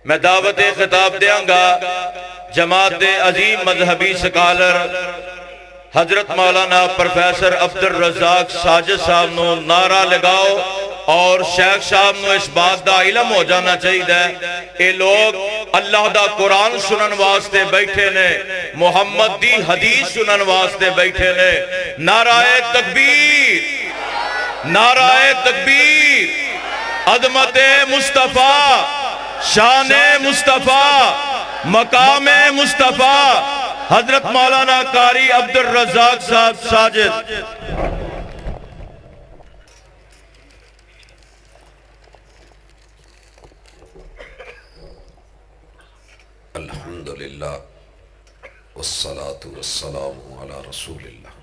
میں دعوت خطاب دیاں گا جماعت عظیم مذہبی سکالر حضرت مولانا پروفیسر عبد الرزاق ساجد صاحب نو نعرہ لگاؤ اور شیخ صاحب نو اس بات دا علم ہو جانا چاہیے اے لوگ اللہ دا قرآن سنن واسطے بیٹھے نے، محمد دی حدیث سنن واسطے بیٹھے نے۔ نعرہ تکبیر، نعرہ تکبیر، عظمت مصطفیٰ، شان مصطفیٰ، مقام مصطفیٰ، حضرت مولانا قاری عبد الرزاق صاحب ساجد۔ الحمدللہ والصلاة والسلام علی رسول اللہ۔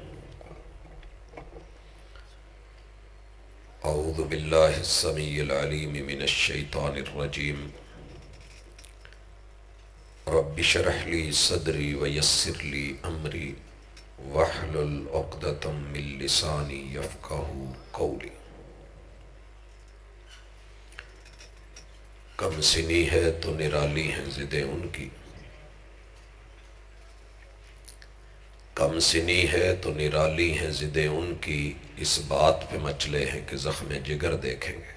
اعوذ باللہ السمیع العلیم من الشیطان الرجیم۔ رب اشرح لی صدری ویسر لی امری واحلل عقدۃ من لسانی یفقہوا قولی۔ کم سنی ہے تو نرالی ہیں ضدیں ان کی، کم سنی ہے تو نرالی ہیں ضدیں ان کی، اس بات پہ مچلے ہیں کہ زخم جگر دیکھیں گے۔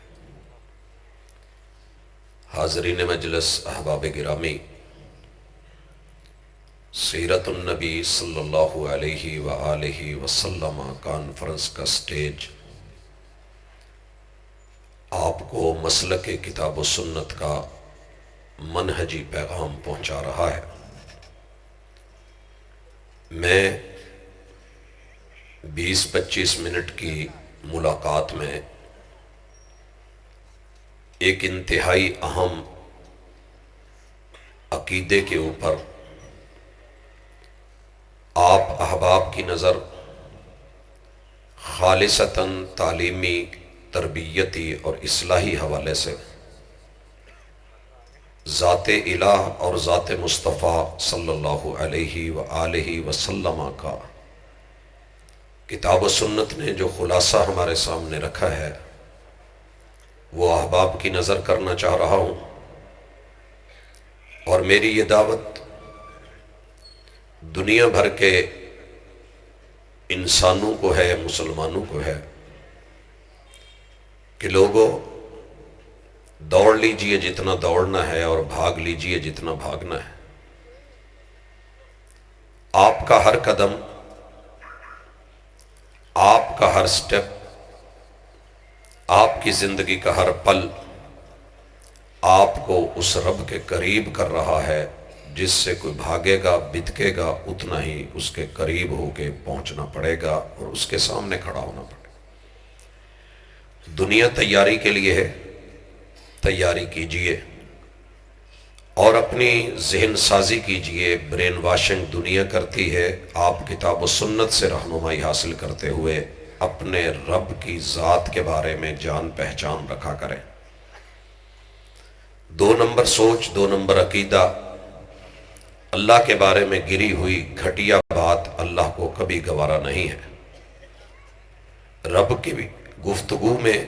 حاضرین مجلس، احباب گرامی، سیرت النبی صلی اللہ علیہ وآلہ وسلم کانفرنس کا سٹیج آپ کو مسلک کتاب و سنت کا منہجی پیغام پہنچا رہا ہے۔ میں 20-25 منٹ کی ملاقات میں ایک انتہائی اہم عقیدے کے اوپر آپ احباب کی نظر خالصتاً تعلیمی، تربیتی اور اصلاحی حوالے سے ذات الہ اور ذات مصطفیٰ صلی اللہ علیہ وآلہ وسلم کا کتاب و سنت نے جو خلاصہ ہمارے سامنے رکھا ہے وہ احباب کی نظر کرنا چاہ رہا ہوں، اور میری یہ دعوت دنیا بھر کے انسانوں کو ہے، مسلمانوں کو ہے کہ لوگوں دوڑ لیجئے جتنا دوڑنا ہے اور بھاگ لیجئے جتنا بھاگنا ہے۔ آپ کا ہر قدم، آپ کا ہر سٹیپ، آپ کی زندگی کا ہر پل آپ کو اس رب کے قریب کر رہا ہے جس سے کوئی بھاگے گا، بتکے گا، اتنا ہی اس کے قریب ہو کے پہنچنا پڑے گا اور اس کے سامنے کھڑا ہونا پڑے گا۔ دنیا تیاری کے لیے ہے، تیاری کیجئے اور اپنی ذہن سازی کیجئے۔ برین واشنگ دنیا کرتی ہے، آپ کتاب و سنت سے رہنمائی حاصل کرتے ہوئے اپنے رب کی ذات کے بارے میں جان پہچان رکھا کریں۔ 2 نمبر سوچ، 2 نمبر عقیدہ، اللہ کے بارے میں گری ہوئی گھٹیا بات اللہ کو کبھی گوارا نہیں ہے۔ رب کی بھی گفتگو میں،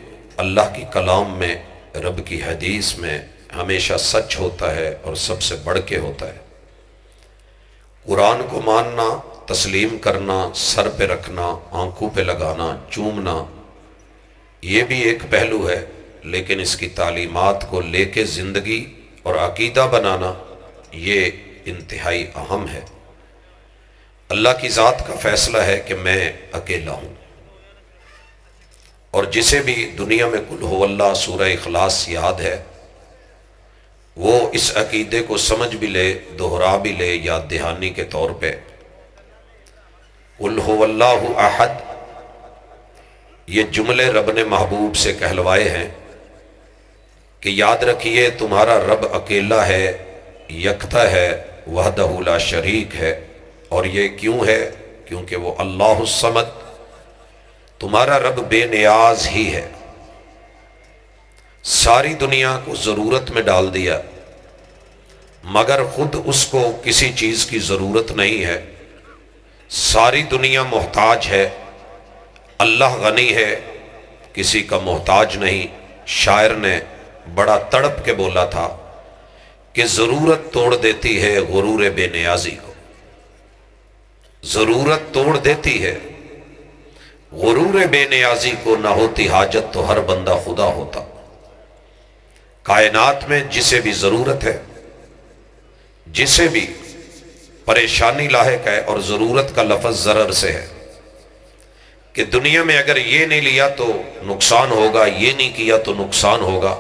اللہ کی کلام میں، رب کی حدیث میں ہمیشہ سچ ہوتا ہے اور سب سے بڑھ کے ہوتا ہے۔ قرآن کو ماننا، تسلیم کرنا، سر پہ رکھنا، آنکھوں پہ لگانا، چومنا، یہ بھی ایک پہلو ہے، لیکن اس کی تعلیمات کو لے کے زندگی اور عقیدہ بنانا یہ انتہائی اہم ہے۔ اللہ کی ذات کا فیصلہ ہے کہ میں اکیلا ہوں، اور جسے بھی دنیا میں قل ہو اللہ سورہ اخلاص یاد ہے وہ اس عقیدے کو سمجھ بھی لے، دہرا بھی لے یاد دہانی کے طور پہ۔ قل ہو اللہ احد، یہ جملے رب نے محبوب سے کہلوائے ہیں کہ یاد رکھیے تمہارا رب اکیلا ہے، یکتا ہے، وحدہ لا شریک ہے۔ اور یہ کیوں ہے؟ کیونکہ وہ اللہ الصمد، تمہارا رب بے نیاز ہی ہے۔ ساری دنیا کو ضرورت میں ڈال دیا مگر خود اس کو کسی چیز کی ضرورت نہیں ہے۔ ساری دنیا محتاج ہے، اللہ غنی ہے، کسی کا محتاج نہیں۔ شاعر نے بڑا تڑپ کے بولا تھا کہ ضرورت توڑ دیتی ہے غرور بے نیازی کو، ضرورت توڑ دیتی ہے غرور بے نیازی کو، نہ ہوتی حاجت تو ہر بندہ خدا ہوتا۔ کائنات میں جسے بھی ضرورت ہے، جسے بھی پریشانی لاحق ہے، اور ضرورت کا لفظ ضرر سے ہے کہ دنیا میں اگر یہ نہیں لیا تو نقصان ہوگا، یہ نہیں کیا تو نقصان ہوگا۔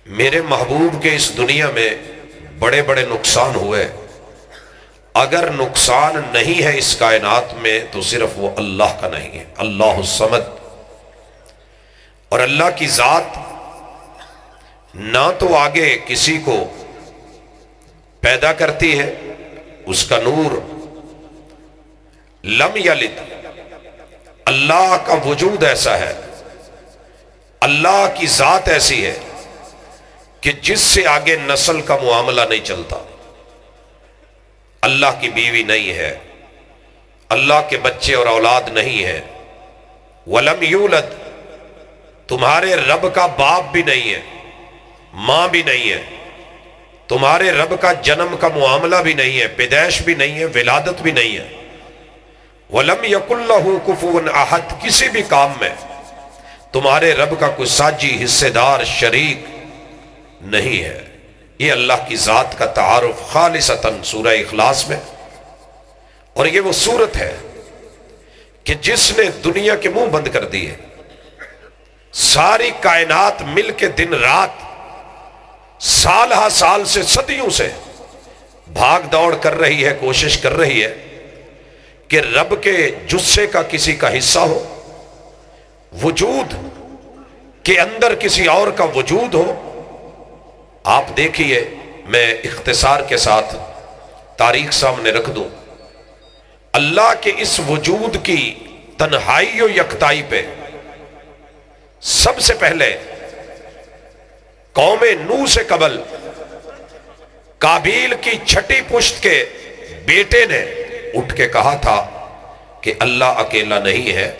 میرے محبوب کے اس دنیا میں بڑے بڑے نقصان ہوئے، اگر نقصان نہیں ہے اس کائنات میں تو صرف وہ اللہ کا نہیں ہے، اللہ الصمد۔ اور اللہ کی ذات نہ تو آگے کسی کو پیدا کرتی ہے، اس کا نور لم یلد، اللہ کا وجود ایسا ہے، اللہ کی ذات ایسی ہے کہ جس سے آگے نسل کا معاملہ نہیں چلتا۔ اللہ کی بیوی نہیں ہے، اللہ کے بچے اور اولاد نہیں ہے، ولم یولد، تمہارے رب کا باپ بھی نہیں ہے، ماں بھی نہیں ہے، تمہارے رب کا جنم کا معاملہ بھی نہیں ہے، پیدائش بھی نہیں ہے، ولادت بھی نہیں ہے۔ وَلَمْ يَكُنْ لَهُ كُفُوًا أَحَدٌ، کسی بھی کام میں تمہارے رب کا کوئی ساجی، حصے دار، شریک نہیں ہے۔ یہ اللہ کی ذات کا تعارف خالصتاً سورہ اخلاص میں، اور یہ وہ صورت ہے کہ جس نے دنیا کے منہ بند کر دیے، ساری کائنات مل کے دن رات سال ہا سال سے، صدیوں سے بھاگ دوڑ کر رہی ہے، کوشش کر رہی ہے کہ رب کے جثے کا کسی کا حصہ ہو، وجود کے اندر کسی اور کا وجود ہو۔ آپ دیکھیے، میں اختصار کے ساتھ تاریخ سامنے رکھ دوں، اللہ کے اس وجود کی تنہائی و یکتائی پہ سب سے پہلے قوم نوح سے قبل قابیل کی چھٹی پشت کے بیٹے نے اٹھ کے کہا تھا کہ اللہ اکیلا نہیں ہے،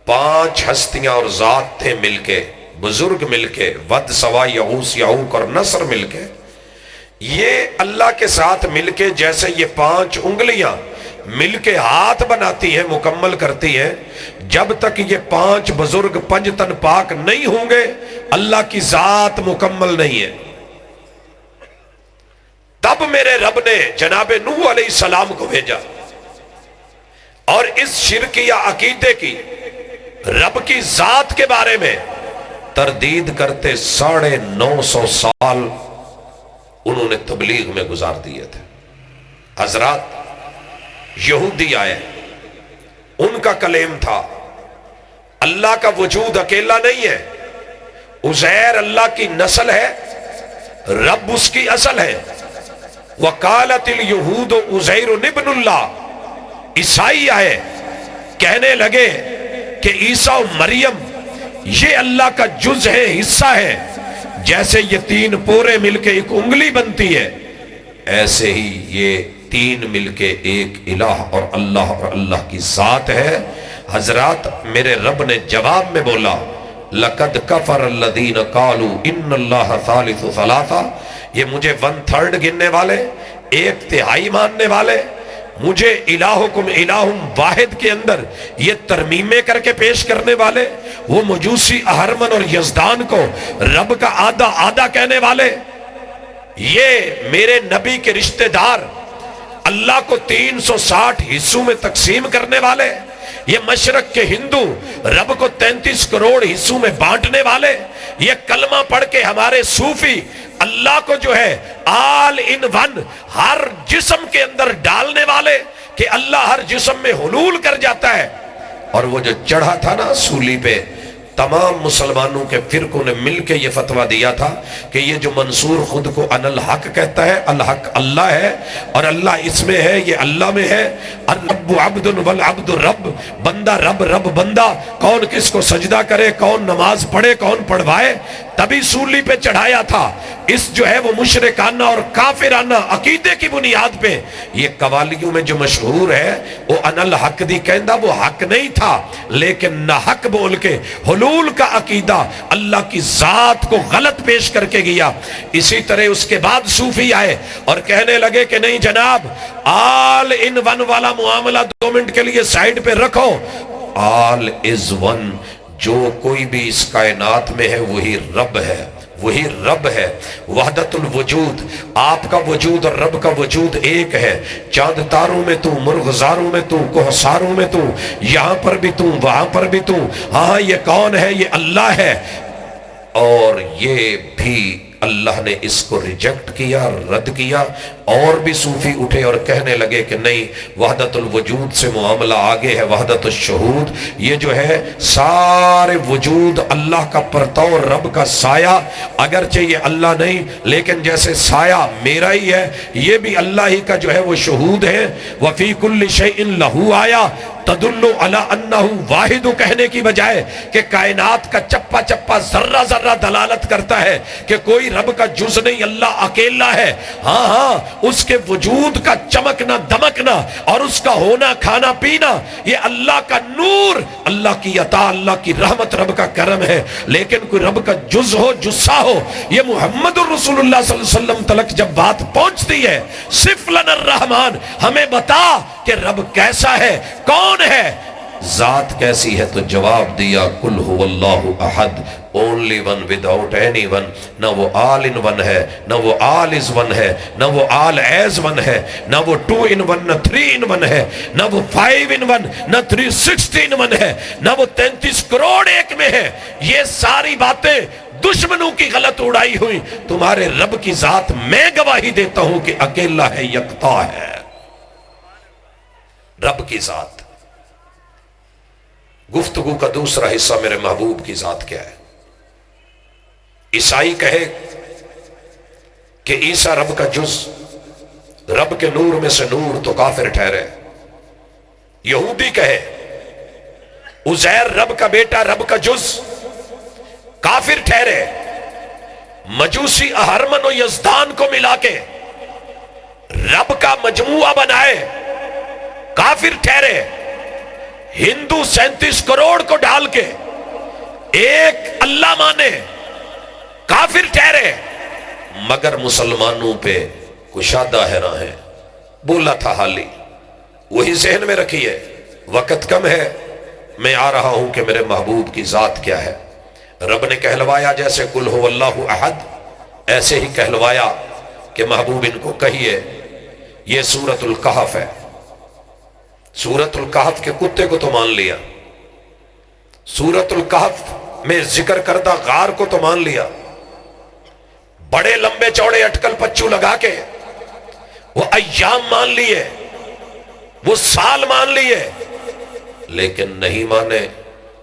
5 ہستیاں اور ذات تھے مل کے، بزرگ مل کے، ود، سوا، یغوث، یعوق اور نصر مل کے، یہ اللہ کے ساتھ مل کے جیسے یہ 5 انگلیاں مل کے ہاتھ بناتی ہیں، مکمل کرتی ہیں، جب تک یہ 5 بزرگ پنجتن پاک نہیں ہوں گے اللہ کی ذات مکمل نہیں ہے۔ تب میرے رب نے جناب نوح علیہ السلام کو بھیجا، اور اس شرکیہ عقیدے کی، رب کی ذات کے بارے میں تردید کرتے 950 سال انہوں نے تبلیغ میں گزار دیے تھے۔ حضرات، یہودی آئے، ان کا کلیم تھا اللہ کا وجود اکیلا نہیں ہے، عزیر اللہ کی نسل ہے، رب اس کی اصل ہے۔ وَقَالَتِ الْيَهُودُ عُزَيْرٌ ابْنُ اللَّهِ، عیسائی آئے، کہنے لگے کہ عیسیٰ و مریم یہ اللہ کا جز ہے، حصہ ہے، جیسے یہ 3 پورے مل کے ایک انگلی بنتی ہے، ایسے ہی یہ 3 مل کے ایک الہ اور اللہ کی ذات ہے۔ حضرات، میرے رب نے جواب میں بولا، لَقَدْ كَفَرَ الَّذِينَ قَالُوا إِنَّ اللَّهَ ثَالِثُ ثَلَاثَةٍ، یہ مجھے 1/3 گننے والے، 1/3 ماننے والے، مجھے الہکم الہ واحد کے اندر یہ ترمیمیں کر کے پیش کرنے والے، وہ مجوسی اہرمن اور یزدان کو رب کا آدھا آدھا کہنے والے، یہ میرے نبی کے رشتہ دار اللہ کو 360 حصوں میں تقسیم کرنے والے، یہ مشرق کے ہندو رب کو 33 کروڑ حصوں میں بانٹنے والے، یہ کلمہ پڑھ کے ہمارے صوفی اللہ کو جو ہے آل ان ون ہر جسم کے اندر ڈالنے والے کہ اللہ ہر جسم میں حلول کر جاتا ہے۔ اور وہ جو چڑھا تھا نا سولی پہ، تمام مسلمانوں کے فرقوں نے مل کے یہ فتویٰ دیا تھا کہ یہ جو منصور خود کو ان الحق کہتا ہے، الحق اللہ ہے اور اللہ اس میں ہے، یہ اللہ میں ہے۔ الرب عبد والعبد رب، بندہ رب، رب بندہ، کون کس کو سجدہ کرے، کون نماز پڑھے، کون پڑھوائے، تبھی سولی پہ چڑھایا تھا. اس جو ہے وہ مشرکانہ اور کافرانہ عقیدے کی بنیاد پہ یہ قوالیوں میں جو مشہور ہے وہ ان الحق دی کہندہ وہ حق نہیں تھا، لیکن نہ حق بول کے حلول کا عقیدہ اللہ کی ذات کو غلط پیش کر کے گیا. اسی طرح اس کے بعد صوفی آئے اور کہنے لگے کہ نہیں جناب، آل ان ون والا معاملہ 2 منٹ کے لیے سائیڈ پہ رکھو. آل از ون، جو کوئی بھی اس کائنات میں ہے وہی رب ہے، وہی رب ہے. وحدت الوجود، آپ کا وجود اور رب کا وجود ایک ہے. چاند تاروں میں تو، مرغزاروں میں تو، کوہساروں میں تو، یہاں پر بھی تو، وہاں پر بھی تو. ہاں یہ کون ہے؟ یہ اللہ ہے. اور یہ بھی اللہ نے اس کو ریجیکٹ کیا، رد کیا. اور بھی صوفی اٹھے اور کہنے لگے کہ نہیں، وحدت الوجود سے معاملہ آگے ہے وحدت الشہود. یہ جو ہے سارے وجود اللہ کا پرتو، رب کا سایہ، اگرچہ یہ اللہ نہیں لیکن جیسے سایہ میرا ہی ہے، یہ بھی اللہ ہی کا جو ہے وہ شہود ہے. وَفِي كُلِّ شَيْءٍ لَهُ آیَةٌ تدل علی انہ واحد کہنے کی بجائے کہ کائنات کا چپا چپا ذرہ ذرہ دلالت کرتا ہے کہ کوئی رب کا جز نہیں، اللہ اکیلا ہے. ہاں ہاں، اس کے وجود کا چمکنا دمکنا اور اس کا ہونا کھانا پینا یہ اللہ کا نور، اللہ کی عطا، اللہ کی رحمت، رب کا کرم ہے. لیکن کوئی رب کا جز ہو، جسہ ہو، یہ محمد الرسول اللہ صلی اللہ علیہ وسلم تلک جب بات پہنچتی ہے، صف لنا الرحمن، ہمیں بتا کہ رب کیسا ہے، کون ہے، ذات کیسی ہے، تو جواب دیا قل هو اللہ احد، only one without any one. نہ وہ all in one ہے، نہ وہ all is one ہے، نہ وہ all as one ہے، نہ وہ 2 in 1 نہ 3 in 1 ہے، نہ وہ 5 in 1 نہ 360 in 1 ہے، نہ وہ 33 کروڑ ایک میں ہے. یہ ساری باتیں دشمنوں کی غلط اڑائی ہوئی. تمہارے رب کی ذات میں گواہی دیتا ہوں کہ اکیلا ہے، یکتا ہے. رب کی ذات. گفتگو کا دوسرا حصہ میرے محبوب کی ذات کیا ہے. عیسائی کہے کہ عیسیٰ رب کا جز، رب کے نور میں سے نور، تو کافر ٹھہرے. یہودی کہے عزیر رب کا بیٹا، رب کا جز، کافر ٹھہرے. مجوسی اہرمن و یزدان کو ملا کے رب کا مجموعہ بنائے، کافر ٹھہرے. ہندو 37 کروڑ کو ڈال کے ایک اللہ مانے، کافر ٹھہرے. مگر مسلمانوں پہ کشادہ ہے راہیں. بولا تھا حالی، وہی ذہن میں رکھیے. وقت کم ہے، میں آ رہا ہوں کہ میرے محبوب کی ذات کیا ہے. رب نے کہلوایا جیسے قل هو اللہ احد، ایسے ہی کہلوایا کہ محبوب ان کو کہیے. یہ سورۃ الکہف ہے. سورۃ الکہف کے کتے کو تو مان لیا، سورۃ الکہف میں ذکر کردہ غار کو تو مان لیا، بڑے لمبے چوڑے اٹکل پچو لگا کے وہ ایام مان لیے، وہ سال مان لیے، لیکن نہیں مانے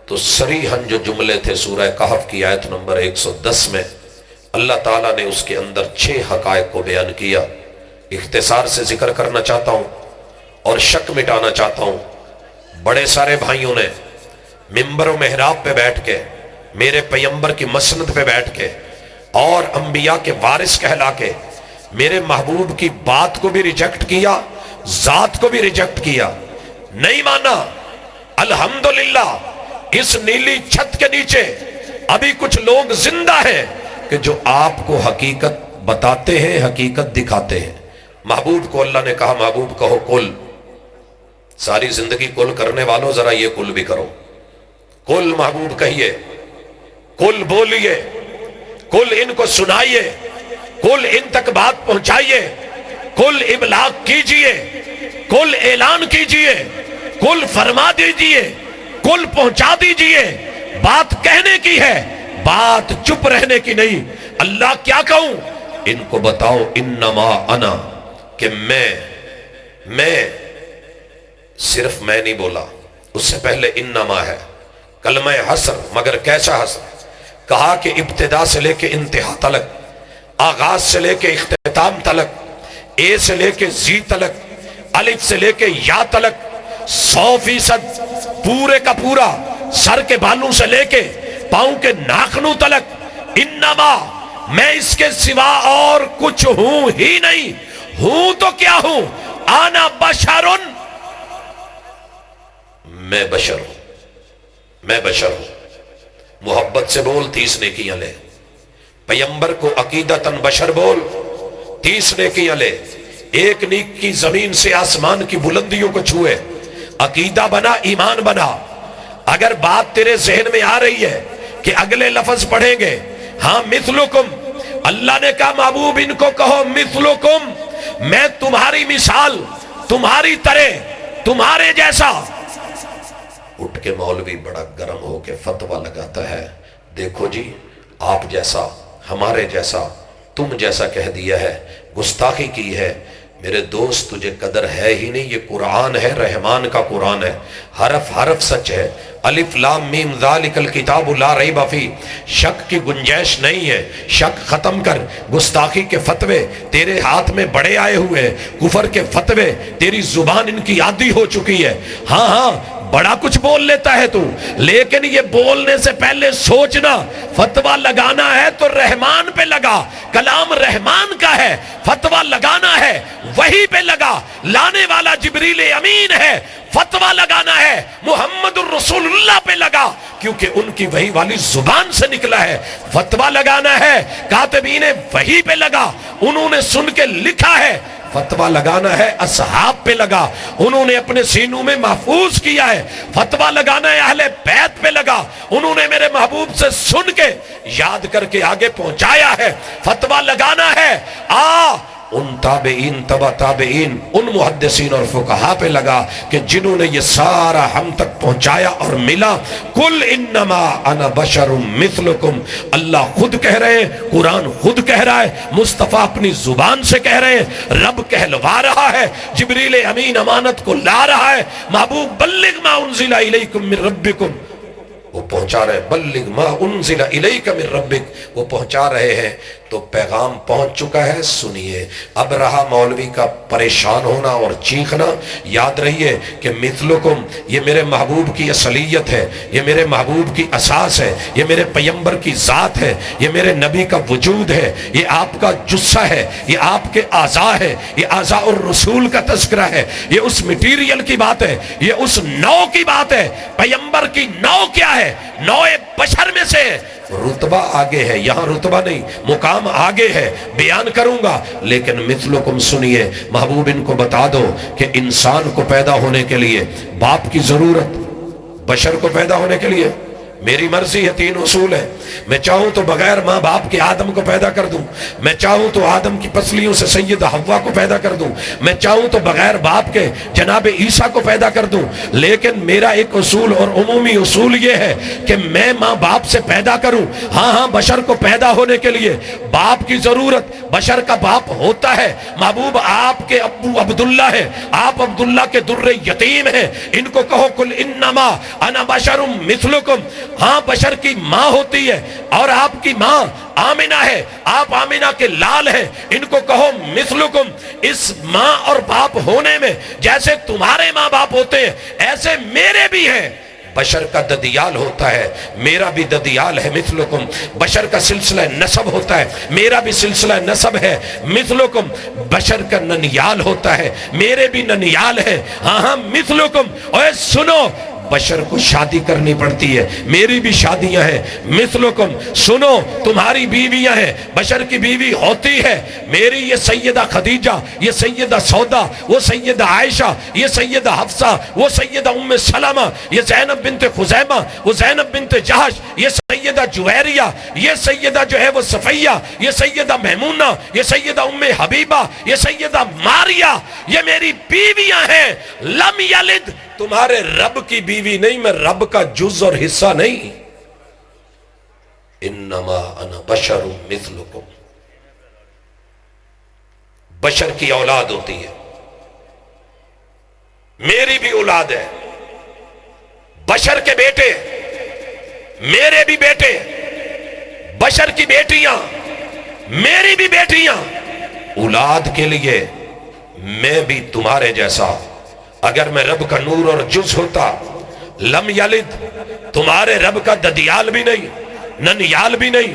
تو صریحاً جو جملے تھے سورہ کہف کی آیت نمبر 110 میں اللہ تعالیٰ نے اس کے اندر 6 حقائق کو بیان کیا. اختصار سے ذکر کرنا چاہتا ہوں اور شک مٹانا چاہتا ہوں. بڑے سارے بھائیوں نے منبر و محراب پہ بیٹھ کے، میرے پیمبر کی مسند پہ بیٹھ کے اور انبیاء کے وارث کہلا کے میرے محبوب کی بات کو بھی ریجیکٹ کیا، ذات کو بھی ریجیکٹ کیا، نہیں مانا. الحمدللہ اس نیلی چھت کے نیچے ابھی کچھ لوگ زندہ ہیں کہ جو آپ کو حقیقت بتاتے ہیں، حقیقت دکھاتے ہیں. محبوب کو اللہ نے کہا محبوب کہو کل. ساری زندگی کل کرنے والوں ذرا یہ کل بھی کرو. کل محبوب کہیے، کل بولیے، کل ان کو سنائیے، کل ان تک بات پہنچائیے، کل ابلاغ کیجئے، کل اعلان کیجئے، کل فرما دیجئے، کل پہنچا دیجئے. بات کہنے کی ہے، بات چپ رہنے کی نہیں. اللہ کیا کہوں؟ ان کو بتاؤ انما انا، کہ میں صرف میں نہیں بولا، اس سے پہلے انما ہے، کلمہ حصر. مگر کیسا حصر؟ کہا کہ ابتدا سے لے کے انتہا تلک، آغاز سے لے کے اختتام تلک، اے سے لے کے زی تلک، الف سے لے کے یا تلک، 100% پورے کا پورا، سر کے بالوں سے لے کے پاؤں کے ناخنوں تلک انما میں اس کے سوا اور کچھ ہوں ہی نہیں، ہوں تو کیا ہوں، آنا بشرن، میں بشر ہوں، میں بشر ہوں۔ محبت سے بول 30 نیکیاں لے، پیغمبر کو عقیدتاً بشر بول 30 نیکیاں لے، ایک نیک کی زمین سے آسمان کی بلندیوں کو چھوئے، عقیدہ بنا، ایمان بنا۔ اگر بات تیرے ذہن میں آ رہی ہے کہ اگلے لفظ پڑھیں گے، ہاں مثلکم، اللہ نے کہا محبوب ان کو کہو مثلکم، میں تمہاری مثال، تمہاری طرح، تمہارے جیسا۔ اٹھ کے مولوی بڑا گرم ہو کے فتویٰ لگاتا ہے، دیکھو جی آپ جیسا، ہمارے جیسا، تم جیسا کہہ دیا ہے، گستاخی کی ہے۔ میرے دوست تجھے قدر ہے ہی نہیں، یہ قرآن ہے، رحمان کا قرآن ہے، حرف حرف سچ ہے۔ الف لام میم ذالک الکتاب لا ریب فیہ، شک کی گنجائش نہیں ہے، شک ختم کر۔ گستاخی کے فتوے تیرے ہاتھ میں بڑے آئے ہوئے ہیں، کفر کے فتوے تیری زبان ان کی عادی ہو چکی ہے۔ ہاں ہاں بڑا کچھ بول لیتا ہے تو، لیکن یہ بولنے سے پہلے سوچنا، فتویٰ لگانا ہے تو رحمان پہ لگا، کلام رحمان کا ہے، فتویٰ لگانا ہے وہی پہ لگا، لانے والا جبریل امین ہے، فتویٰ لگانا ہے محمد الرسول اللہ پہ لگا، کیونکہ ان کی وحی والی زبان سے نکلا ہے۔ فتویٰ لگانا ہے کاتبین وحی پہ لگا، انہوں نے سن کے لکھا ہے۔ فتویٰ لگانا ہے اصحاب پہ لگا، انہوں نے اپنے سینوں میں محفوظ کیا ہے۔ فتویٰ لگانا ہے اہل بیت پہ لگا، انہوں نے میرے محبوب سے سن کے یاد کر کے آگے پہنچایا ہے۔ فتویٰ لگانا ہے ان تابعین تبع تابعین، ان محدثین اور فقہا پہ لگا کہ جنہوں نے یہ سارا ہم تک پہنچایا اور ملا۔ کل انما انا بشر مثلکم، اللہ خود کہہ رہے ہیں، قرآن خود کہہ رہا ہے، مصطفیٰ اپنی زبان سے کہہ رہے ہیں، رب کہلوا رہا ہے، جبریل امین امانت کو لا رہا ہے۔ محبوب بلغ ما انزل الیکم من ربکم، وہ پہنچا رہے ہیں، بلغ ما انزل الیک من ربک، وہ پہنچا رہے ہیں۔ تو پیغام پہنچ چکا ہے، سنیے۔ اب رہا مولوی کا پریشان ہونا اور چیخنا، یاد رہیے کہ مثلکم یہ میرے محبوب کی اصلیت ہے، یہ میرے محبوب کی اساس ہے، یہ میرے پیغمبر کی ذات ہے، یہ میرے نبی کا وجود ہے، یہ آپ کا جثہ ہے، یہ آپ کے اعضاء ہے، یہ اعضاء الرسول کا تذکرہ ہے، یہ اس میٹیریل کی بات ہے، یہ اس نو کی بات ہے۔ پیغمبر کی نو کیا ہے؟ نو بشر میں سے رتبہ آگے ہے، یہاں رتبہ نہیں، مقام آگے ہے، بیان کروں گا، لیکن مثلکم سنیے۔ محبوب ان کو بتا دو کہ انسان کو پیدا ہونے کے لیے باپ کی ضرورت، بشر کو پیدا ہونے کے لیے میری مرضی ہے، 3 اصول ہے۔ میں چاہوں تو بغیر ماں باپ کے آدم کو پیدا کر دوں، میں چاہوں تو آدم کی پسلیوں سے سیدہ حوا کو پیدا کر دوں، میں چاہوں تو بغیر باپ کے جناب عیسیٰ کو پیدا کر دوں، لیکن میرا ایک اصول اور عمومی اصول یہ ہے کہ میں ماں باپ سے پیدا کروں۔ ہاں ہاں بشر کو پیدا ہونے کے لیے باپ کی ضرورت، بشر کا باپ ہوتا ہے۔ محبوب آپ کے ابو عبداللہ ہے، آپ عبداللہ کے در یتیم ہیں، ان کو کہو کل انما انا بشر مثلکم۔ ہاں بشر کی ماں ہوتی ہے اور آپ کی ماں آمنہ ہے، آپ آمنہ کے لال ہیں، ان کو کہو مثلکم۔ اس ماں اور باپ ہونے میں جیسے تمہارے ماں باپ ہوتے ہیں ایسے میرے بھی ہیں۔ بشر کا ددیال ہوتا ہے، میرا بھی ددیال ہے مثلکم۔ بشر کا سلسلہ نسب ہوتا ہے، میرا بھی سلسلہ نسب ہے مثلکم۔ بشر کا ننیال ہوتا ہے، میرے بھی ننیال ہے، ہاں ہاں مثلکم۔ اور سنو، بشر کو شادی کرنی پڑتی ہے، میری بھی شادیاں ہیں مثلکم۔ سنو، تمہاری بیویاں ہیں، بشر کی بیوی ہوتی ہے، میری یہ سیدہ خدیجہ، یہ سیدہ سودا، وہ سیدہ عائشہ، یہ سیدہ حفصہ، وہ سیدہ ام سلمہ، یہ زینب بنت خزیمہ، وہ زینب بنت جہش، یہ سیدہ جویریہ، یہ سیدہ جو ہے وہ صفیہ، یہ سیدہ میمونہ، یہ سیدہ ام حبیبہ، یہ سیدہ ماریہ، یہ میری بیویاں ہیں۔ لم یلد، تمہارے رب کی بیوی نہیں، میں رب کا جز اور حصہ نہیں۔ انما انا بشر مثلکم، بشر کی اولاد ہوتی ہے، میری بھی اولاد ہے، بشر کے بیٹے میرے بھی بیٹے، بشر کی بیٹیاں میری بھی بیٹیاں۔ اولاد کے لیے میں بھی تمہارے جیسا، اگر میں رب کا نور اور جز ہوتا، لم یلد، تمہارے رب کا ددیال بھی نہیں، ننیال بھی نہیں۔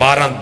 12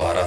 12